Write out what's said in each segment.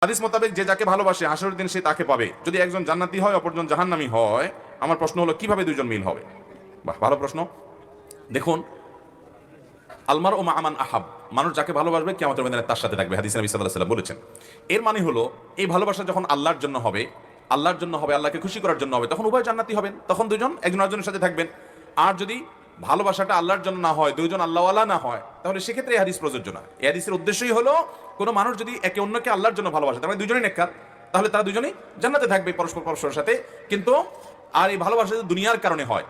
হাদিস মোতাবেক যে যাকে ভালোবাসে হাসরের দিন সে তাকে পাবে। যদি একজন জান্নাতি হয় অপরজন জাহান্নামী হয়, আমার প্রশ্ন হলো কিভাবে দুইজন মিল হবে? বাহ, ভালো প্রশ্ন। দেখুন, আলমার ও মা আমান আহাব, মানুষ যাকে ভালোবাসবে কিয়ামতের ময়দানে তার সাথে থাকবে, হাদিস নবী সাল্লাল্লাহু আলাইহি ওয়াসাল্লাম বলেছেন। এর মানে হলো এই ভালোবাসা যখন আল্লাহর জন্য হবে, আল্লাহকে খুশি করার জন্য হবে, তখন উভয় জান্নাতি হবেন, তখন দুজন একজন আরেকজনের সাথে থাকবেন। আর যদি ভালোবাসাটা আল্লাহর জন্য না হয়, দুইজন আল্লাহওয়ালা না হয়, তাহলে সেক্ষেত্রে এই হাদিস প্রযোজ্য না। এই হাদিসের উদ্দেশ্যই হলো কোনো মানুষ যদি একে অন্যকে আল্লাহর জন্য ভালোবাসে, তার মানে দুজনেই নেককার, তাহলে তারা দুজনেই জান্নাতে থাকবে পরস্পরের সাথে। কিন্তু আর এই ভালোবাসা যদি দুনিয়ার কারণে হয়,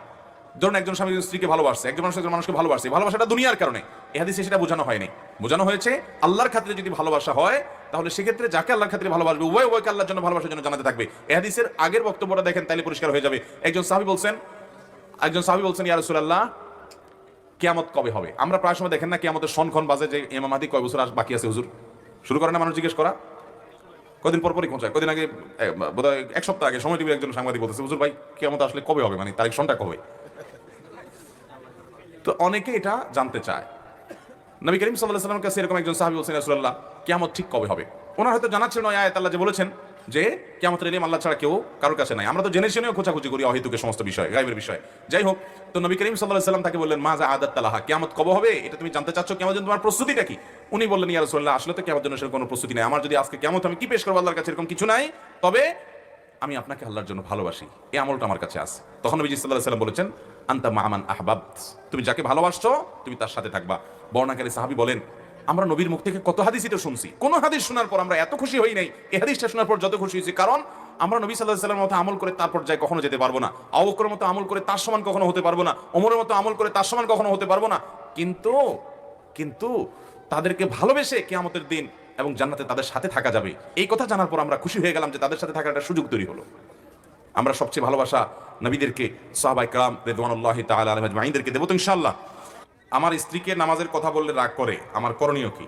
ধরুন একজন স্বামী স্ত্রীকে ভালোবাসছে, একজন মানুষ একজন মানুষকে ভালোবাসছে, ভালোবাসাটা দুনিয়ার কারণে, এই হাদিসে সেটা বোঝানো হয়নি। বোঝানো হয়েছে আল্লাহর খাতিরে যদি ভালোবাসা হয়, তাহলে সেক্ষেত্রে যাকে আল্লাহর খাতিরে ভালোবাসবে উভয়কে আল্লাহর জন্য ভালোবাসার জন্য জানাতে থাকবে। এই হাদিসের আগের বক্তব্যটা দেখেন, তাইলে পরিষ্কার হয়ে যাবে। একজন সাহাবী বলছেন ইয়া রাসূলুল্লাহ, কিয়ামত কবে হবে? আমরা প্রায় সময় দেখেন না কিয়ামতের সনখন বাজে যে ইমাম মাহদী কয় বছর বাকি আছে হুজুর, শুরু করে না মানুষ জিজ্ঞেস করা। কদিন পরপরই পৌঁছায়। কদিন আগে বোধহয় এক সপ্তাহ আগে সময় টিভির একজন সাংবাদিক বলতেছে, হুজুর ভাই কিয়ামত আসলে কবে হবে, মানে তারিখ সনটা কবে? তো অনেকে এটা জানতে চায়। নবী করিম সাল্লাল্লাহু আলাইহি ওয়াসাল্লামের কাছে এরকম একজন সাহাবী বলছেন, ইয়া রাসূলুল্লাহ কিয়ামত ঠিক কবে হবে? ওনার হয়তো জানা ছিল না আয়াত আল্লাহ যে বলেছেন যে কিয়ামতের ইলম আল্লাহ ছাড়া কেউ কারোর কাছে নাই। আমরা তো জেনে শুনেও খোঁজাখুঁজি করি অহেতুকের সমস্ত বিষয়, গায়বের বিষয়। যাই হোক, তো নবী করিম সাল্লাল্লাহু আলাইহি ওয়াসাল্লাম তাকে বললেন, মা যা আদাত তালাহা, কিয়ামত কবে হবে এটা তুমি জানতে চাচ্ছ, কিয়ামতের জন্য তোমার প্রস্তুতিটা কি? উনি বললেন, ইয়া রাসূলুল্লাহ আসলে তো কিয়ামতের জন্য সেরকম কোনো প্রস্তুতি নাই। আমার যদি আজকে কিয়ামত আমি কি পেশ করব আল্লাহর কাছে এরকম কিছু নাই, তবে আমি আপনাকে আল্লাহর জন্য ভালোবাসি, এই আমলটা আমার কাছে আছে। তখন নবী সাল্লাল্লাহু আলাইহি ওয়াসাল্লাম বলেছেন, আনতা মা আমান আহবাবত, তুমি যাকে ভালোবাসছো তুমি তার সাথে থাকবা। বর্ণনাকারী সাহাবী বলেন, আমরা নবীর মুখ থেকে কত হাদিসই তো শুনছি, কোন হাদিস শোনার পর আমরা এত খুশি হই নাই এই হাদিসটা শোনার পর যত খুশি হয়েছি, কারণ আমরা নবী সাল্লাল্লাহু আলাইহি ওয়াসাল্লামের মতো আমল করে তার পর্যায়ে কখনো যেতে পারবো না, আবু বকরের মতো আমল করে তার সমান কখনো হতে পারবো না, ওমরের মতো আমল করে তার সমান কখনো হতে পারবো না। কিন্তু কিন্তু তাদেরকে ভালোবেসে কিয়ামতের দিন এবং জান্নাতে তাদের সাথে থাকা যাবে, এই কথা জানার পর আমরা খুশি হয়ে গেলাম যে তাদের সাথে থাকার একটা সুযোগ তৈরি হলো। আমরা সবচেয়ে ভালোবাসা নবীদেরকে, সাহাবায়ে কেরাম রিদওয়ানুল্লাহি তাআলা আলাইহিম আজমাইনদেরকে দেব তো ইনশাআল্লাহ। আমার স্ত্রীকে নামাজের কথা বললে রাগ করে, আমার করণীয় কি?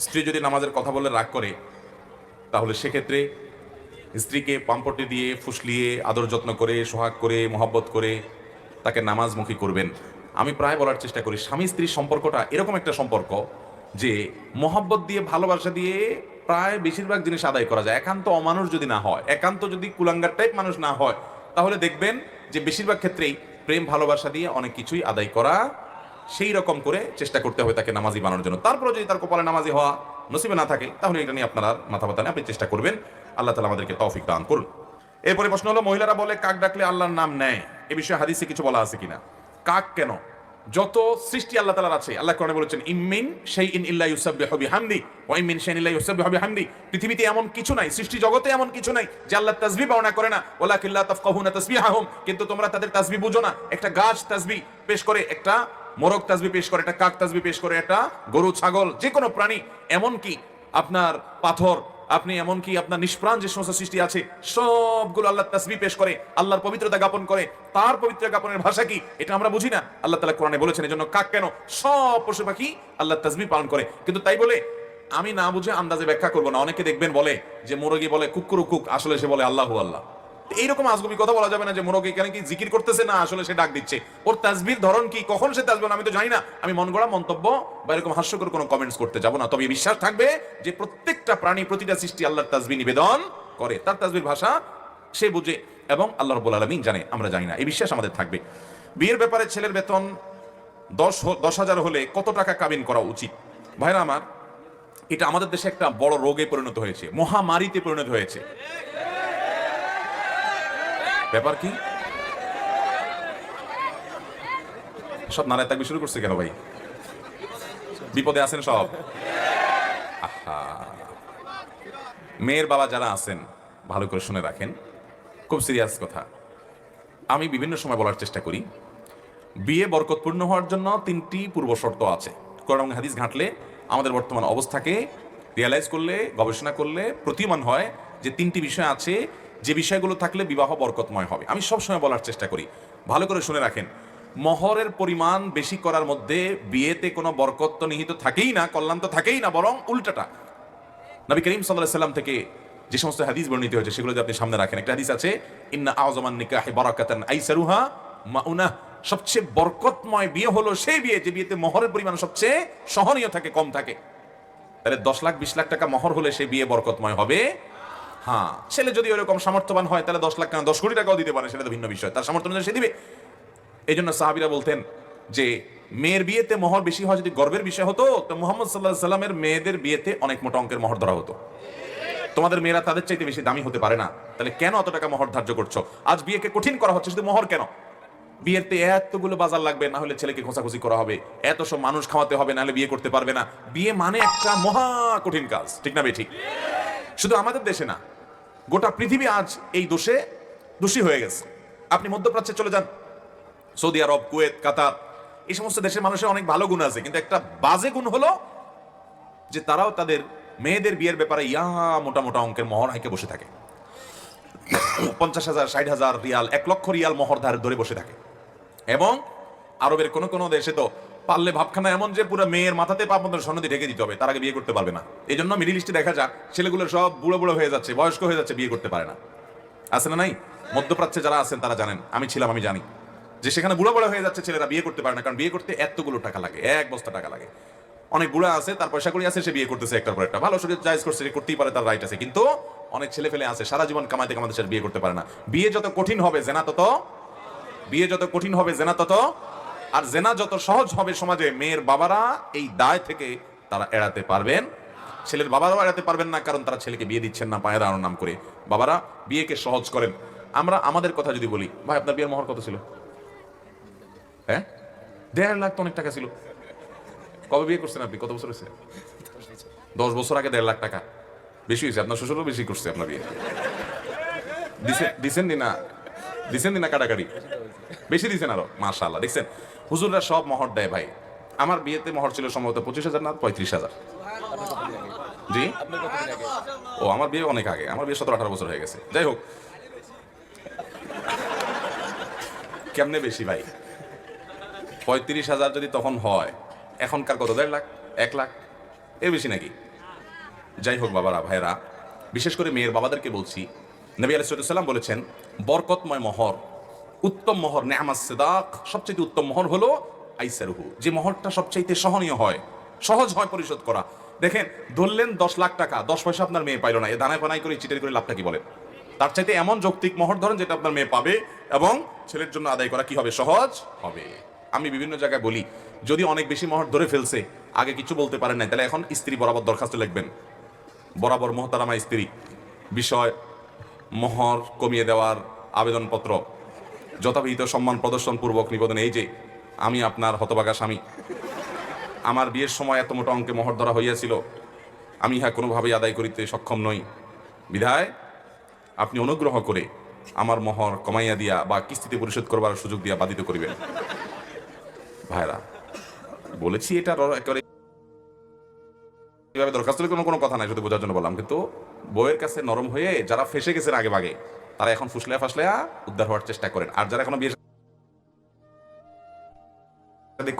স্ত্রী যদি নামাজের কথা বললে রাগ করে, তাহলে সেক্ষেত্রে স্ত্রীকে পাম্পটি দিয়ে ফুসলিয়ে আদর যত্ন করে সোহাগ করে মোহাব্বত করে তাকে নামাজমুখী করবেন। আমি প্রায় বলার চেষ্টা করি, স্বামী স্ত্রীর সম্পর্কটা এরকম একটা সম্পর্ক যে মোহাব্বত দিয়ে ভালোবাসা দিয়ে প্রায় বেশিরভাগ জিনিস আদায় করা যায়। একান্ত অমানুষ যদি না হয়, একান্ত যদি কুলাঙ্গার টাইপ মানুষ না হয়, তাহলে দেখবেন যে বেশিরভাগ ক্ষেত্রেই প্রেম ভালোবাসা দিয়ে অনেক কিছুই আদায় করা সেই রকম করে চেষ্টা করতে হবে তাকে নামাজি বানানোর জন্য। তারপরে যদি তার কপালে নামাজি হওয়া নসিবে না থাকে, তাহলে এটা নিয়ে আপনারা মাথা ব্যথা নেই, আপনি চেষ্টা করবেন। আল্লাহ তাআলা আমাদেরকে তৌফিক দান করুন। এরপরে প্রশ্ন হলো, মহিলারা বলে কাক ডাকলে আল্লাহর নাম নেয়, এ বিষয়ে হাদিসে কিছু বলা আছে কিনা? কাক কেন? যত সৃষ্টি আল্লাহ তাআলার আছে, আল্লাহ কোরআনে বলেছেন, ইমিন শাইইন ইল্লা ইউসাব্বিহু বিহামদি ওয়া ইমিন শাইইন ইল্লা ইউসাব্বিহু বিহামদি। পৃথিবীতে এমন কিছু নাই, সৃষ্টি জগতে এমন কিছু নাই যে আল্লাহ তাসবিহ বর্ণনা করে না, ওয়ালাকিন লা তাফকাহুনা তাসবিহাহুম, কিন্তু তোমরা তাদের তাসবিহ বুঝো না। একটা গাছ তাসবিহ পেশ করে, একটা মোরগ তাসবিহ পেশ করে, একটা কাক তাসবিহ পেশ করে, একটা গরু ছাগল যে কোনো প্রাণী, এমনকি আপনার পাথর, আপনি এমনকি আপনার নিষ্প্রাণ যে সমস্ত সৃষ্টি আছে সবগুলো আল্লাহ তাসবিহ পেশ করে, আল্লাহর পবিত্রতা জ্ঞাপন করে। তার পবিত্রতা জ্ঞাপনের ভাষা কি এটা আমরা বুঝি না, আল্লাহ তাআলা কোরআনে বলেছেন। এজন্য কাক কেন, সব পশু পাখি আল্লাহ তাসবিহ পালন করে। কিন্তু তাই বলে আমি না বুঝে আন্দাজে ব্যাখ্যা করব না। অনেকে দেখবেন বলে যে মুরগি বলে কুকুর কুক, আসলে সে বলে আল্লাহু আল্লাহ। এইরকম আজগুবি কথা বলা যাবে না যে মুরগি এখানে কি জিকির করতেছে, না আসলে সে ডাক দিচ্ছে। ওর তাসবিহর ধরন কি, কখন সে তাসবিহ আমি তো জানি না। আমি মন গড়া মন্তব্য বা এরকম হাস্যকর কোনো কমেন্টস করতে যাব না। তবে বিশ্বাস থাকবে যে প্রত্যেকটা প্রাণী, প্রতিটা সৃষ্টি আল্লাহর তাসবিহ নিবেদন করে, তার তাসবিহর ভাষা সে বুঝে এবং আল্লাহ রাব্বুল আলামিন জানে, আমরা জানি না, এই বিশ্বাস আমাদের থাকবে। বিয়ের ব্যাপারে ছেলের বেতন 10,000 হলে কত টাকা কাবিন করা উচিত? ভাইরা আমার, এটা আমাদের দেশে একটা বড় রোগে পরিণত হয়েছে, মহামারীতে পরিণত হয়েছে। ব্যাপার কি? সব নারায় তাকবীর শুরু করছে কেন ভাই? বিপদে আছেন সব? আহা, মেয়ের বাবা যারা আছেন ভালো করে শুনে রাখেন, খুব সিরিয়াস কথা। আমি বিভিন্ন সময় বলার চেষ্টা করি, বিয়ে বরকতপূর্ণ হওয়ার জন্য 3টি পূর্ব শর্ত আছে। কোরআন এবং হাদিস ঘাঁটলে আমাদের বর্তমান অবস্থাকে রিয়ালাইজ করলে, গবেষণা করলে প্রতীয়মান হয় যে 3টি বিষয় আছে, যে বিষয়গুলো থাকলে বিবাহ বরকতময় হবে। আমি সবসময় বলার চেষ্টা করি, ভালো করে শুনে রাখেন, মহরের পরিমাণ বেশি করার মধ্যে বিয়েতে কোনো বরকত তো নিহিত থাকেই না, কল্যাণ তো থাকেই না, বরং উল্টাটা। নবী করিম সাল্লাল্লাহু আলাইহি সাল্লাম থেকে যে সমস্ত হাদিস বর্ণিত হয়েছে সেগুলো যদি আপনি সামনে রাখেন, একটা হাদিস আছে, ইন্না আযমান নিকাহি বারাকাতান আইসারুহা মাউনাহ, সবচেয়ে বরকতময় বিয়ে হলো সেই বিয়ে যে বিয়েতে মহরের পরিমাণ সবচেয়ে সহনীয় থাকে, কম থাকে। তাহলে 10 লাখ 20 লাখ টাকা মহর হলে সে বিয়ে বরকতময় হবে। হ্যাঁ, ছেলে যদি ওরকম সামর্থ্যবান হয় তাহলে 10 লাখ কেন, 10 কোটি টাকাও দিতে পারে, সেটা তো ভিন্ন বিষয়, তার সামর্থ্য অনুযায়ী সে দিবে। এই জন্য সাহাবীরা বলতেন যে মেয়ের বিয়েতে মহর বেশি হয় যদি গর্বের বিষয় হতো, তো মুহাম্মদ সাল্লাল্লাহু আলাইহি সাল্লামের মেয়েদের বিয়েতে অনেক মোটা অঙ্কের মহর ধরা হতো। তোমাদের মেয়েরা তাদের চাইতে বেশি দামি হতে পারে না, তাহলে কেন অত টাকা মহর ধার্য করছো? আজ বিয়েকে কঠিন করা হচ্ছে, শুধু মহর কেন? বিয়েতে এতগুলো বাজার লাগবে, না হলে ছেলেকে খোঁচাখুচি করা হবে, এত সব মানুষ খাওয়াতে হবে, না হলে বিয়ে করতে পারবে না। বিয়ে মানে একটা মহা কঠিন কাজ, ঠিক না ঠিক? শুধু আমাদের দেশে না, গোটা পৃথিবী আজ এই দোষে দোষী হয়ে গেছে। আপনি মধ্যপ্রাচ্যে চলে যান, সৌদি আরব, কুয়েত, কাতার, এই সমস্ত দেশের মানুষের অনেক ভালো গুণ আছে, কিন্তু একটা বাজে গুণ হলো যে তারাও তাদের মেয়েদের বিয়ের ব্যাপারে মোটা মোটা অঙ্কের মহর হাইকে বসে থাকে। 50,000, 60,000 রিয়াল, 1 লক্ষ রিয়াল মহর ধরে বসে থাকে। এবং আরবের কোন কোন দেশে তো পারলে ভাবখানা এমন যে পুরো মেয়ের মাথাতে পা পর্যন্ত স্বর্ণ দিয়ে ঢেকে দিতে হবে, তার আগে বিয়ে করতে পারবে না। এই জন্য মিডিল ইস্টে দেখা যায় ছেলেগুলো সব বুড়ো বুড়ো হয়ে যাচ্ছে, বয়স্ক হয়ে যাচ্ছে, বিয়ে করতে পারে না। আছে না নাই? মধ্যপ্রাচ্যে যারা আছেন তারা জানেন, আমি ছিলাম, আমি জানি যে সেখানে বুড়ো বুড়ো হয়ে যাচ্ছে ছেলেরা, বিয়ে করতে পারে না, কারণ বিয়ে করতে এতগুলো টাকা লাগে, 1 বস্তা টাকা লাগে। অনেক বুড়া আছে, তার পয়সা করি আছে, সে বিয়ে করতেছে একটার পর একটা, ভালো শরীর জায়েজ করছে, সে করতেই পারে, তার রাইট আছে। কিন্তু অনেক ছেলে ফেলে আছে সারা জীবন কামাইতে কামাইতে সে বিয়ে করতে পারে না। বিয়ে যত কঠিন হবে জেনা তত, বিয়ে যত কঠিন হবে জেনা তত, আর জেনা যত সহজ হবে সমাজে, মেয়ের বাবারা এই দায় থেকে তারা এড়াতে পারবেন, ছেলের বাবারাও এড়াতে পারবেন না, কারণ তারা ছেলেকে বিয়ে দিচ্ছেন না পায়ে দাঁড়ানোর নাম করে। বাবারা বিয়েকে সহজ করেন। আমরা আমাদের কথা যদি বলি, ভাই আপনার বিয়ের মহর কত ছিল? হ্যাঁ, 1.5 লাখ তো অনেক টাকা ছিল। কবে বিয়ে করছেন আপনি? কত বছর হয়েছে? 10 বছর আগে 1.5 লাখ টাকা বেশি হয়েছে। আপনার শ্বশুরও বেশি করছে আপনার বিয়ে। দিছেন দিনা কাটাকাটি বেশি দিছেন আরো, মাশাআল্লাহ। দেখছেন হুজুররা সব মহর দেয় ভাই। আমার বিয়েতে মহর ছিল সম্ভবত 25,000 না 35,000। জি, ও আমার বিয়ে অনেক আগে, আমার বিয়ে 17-18 বছর হয়ে গেছে। যাই হোক, কেমনে বেশি ভাই? 35,000 যদি তখন হয়, এখনকার কত? 1.5 লাখ, 1 লাখ, এর বেশি নাকি? যাই হোক বাবারা, ভাইরা, বিশেষ করে মেয়ের বাবাদেরকে বলছি, নবী আলাইহিস সালাম বলেছেন বরকতময় মহর, উত্তম মহর, নেআমাস সিদাক, সবচেয়ে উত্তম মহর হলো আইসারুহু, যে মহরটা সবচেয়ে সহনীয় হয়, সহজ হয় পরিশোধ করা। দেখেন, ধরলেন 10 লাখ টাকা, 10 পয়সা আপনার মেয়ে পাইল না, এ দানায় পানায় করে চিটের করে লাভটা কি বলেন? তার চাইতে এমন যৌক্তিক মহর ধরেন যেটা আপনার মেয়ে পাবে এবং ছেলের জন্য আদায় করা কি হবে? সহজ হবে। আমি বিভিন্ন জায়গায় বলি, যদি অনেক বেশি মহর ধরে ফেলছে, আগে কিছু বলতে পারেন না, তাহলে এখন স্ত্রী বরাবর দরখাস্ত লিখবেন, বরাবর মোহতারামা স্ত্রী, বিষয় মোহর কমিয়ে দেওয়ার আবেদনপত্র যথাবিহিত সম্মান প্রদর্শন পূর্বক নিবেদন, এই যে আমি আপনার হতভাগা স্বামী, আমার বিয়ের সময় এত মোটা অঙ্কে মোহর ধরা হইয়াছিল, আমি ইহা কোনোভাবেই আদায় করিতে সক্ষম নই, বিধায় আপনি অনুগ্রহ করে আমার মোহর কমাইয়া দিয়া বা কিস্তিতে পরিশোধ করবার সুযোগ দিয়া বাধিত করিবেন। ভাইরা, বলেছি এটা একেবারে দরখাস্ত কোনো কথা নাই, শুধু বোঝার জন্য বললাম। কিন্তু বইয়ের কাছে নরম হয়ে যারা ফেসে গেছেন আগে ভাগে, তারা এখন ফুসলেয়া ফাসলেয়া উদ্ধার হওয়ার চেষ্টা করেন। আর যারা এখনো বিয়ে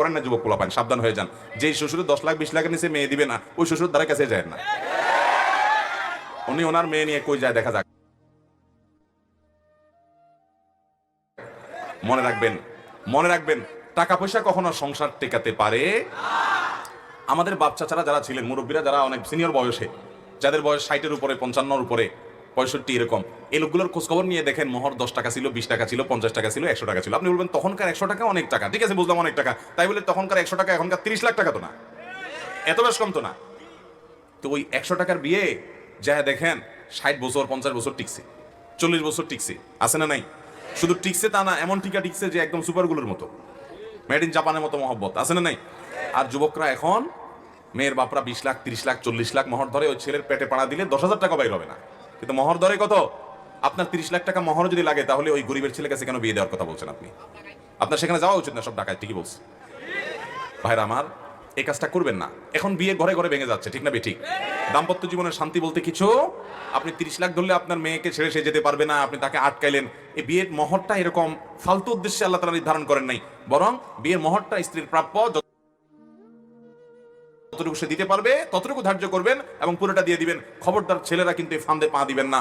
করেন না, যুবক পোলাপান, সাবধান হয়ে যান। যে শ্বশুর 10 লাখ 20 লাখের নিচে মেয়ে দিবে না, ওই শ্বশুর দ্বারা কাছে যায় না। উনি ওনার মেয়ে নিয়ে কই যায় দেখা যাক। মনে রাখবেন টাকা পয়সা কখনো সংসার টেকাতে পারে। আমাদের বাপ চাচারা যারা ছিলেন, মুরব্বীরা যারা অনেক সিনিয়র বয়সে, যাদের বয়স 60-এর উপরে, 55-এর উপরে, 65 এরকম, এই লোকগুলোর খোঁজখবর নিয়ে দেখেন, মোহর 10 টাকা ছিল, 20 টাকা ছিল, 50 টাকা ছিল, 100 টাকা ছিল। আপনি বলবেন তখনকার 100 টাকা অনেক টাকা, ঠিক আছে বুঝলাম অনেক টাকা, তাই বলে তখনকার 100 টাকা এখনকার 30 লাখ টাকা তো না, এত বেশ কম তো না। তো ওই 100 টাকার বিয়ে যা দেখেন 60 বছর 50 বছর টিকছে, 40 বছর টিকছে, আছে না নাই? শুধু টিকছে তা না, এমন টিকা টিকছে যে একদম সুপারগুলোর মতো, মেড ইন জাপানের মতো মহব্বত, আছে না নাই? আর যুবকরা এখন, মেয়ের বাপরা 20 লাখ 30 লাখ 40 লাখ মহর ধরে, ওই ছেলের পেটে পাড়া দিলে 10,000 টাকা বাইর হবে না, কিন্তু মহর ধরে কত? আপনার 30 লাখ টাকা মহর যদি লাগে, তাহলে ওই গরিবের ছেলে কাছে কেন বিয়ে দেওয়ার কথা বলছেন আপনি? আপনার সেখানে যাওয়া উচিত না, সব টাকায়, ঠিকই বলছে। ভাইরা আমার, এই কাজটা করবেন না। এখন বিয়ে ঘরে ঘরে ভেঙে যাচ্ছে, ঠিক না ঠিক? দাম্পত্য জীবনের শান্তি বলতে কিছু, আপনি 30 লাখ ধরলে আপনার মেয়েকে ছেড়ে সে যেতে পারবে না, আপনি তাকে আটকাইলেন। এই বিয়ের মহরটা এরকম ফালতু উদ্দেশ্যে আল্লাহ তাআলা নির্ধারণ করেন নাই, বরং বিয়ের মহরটা স্ত্রীর প্রাপ্য, যতটুকু সে দিতে পারবে ততটুকু ধার্য করবেন এবং পুরোটা দিয়ে দিবেন। খবরদার ছেলেরা কিন্তু এই ফান্দে পা দিবেন না।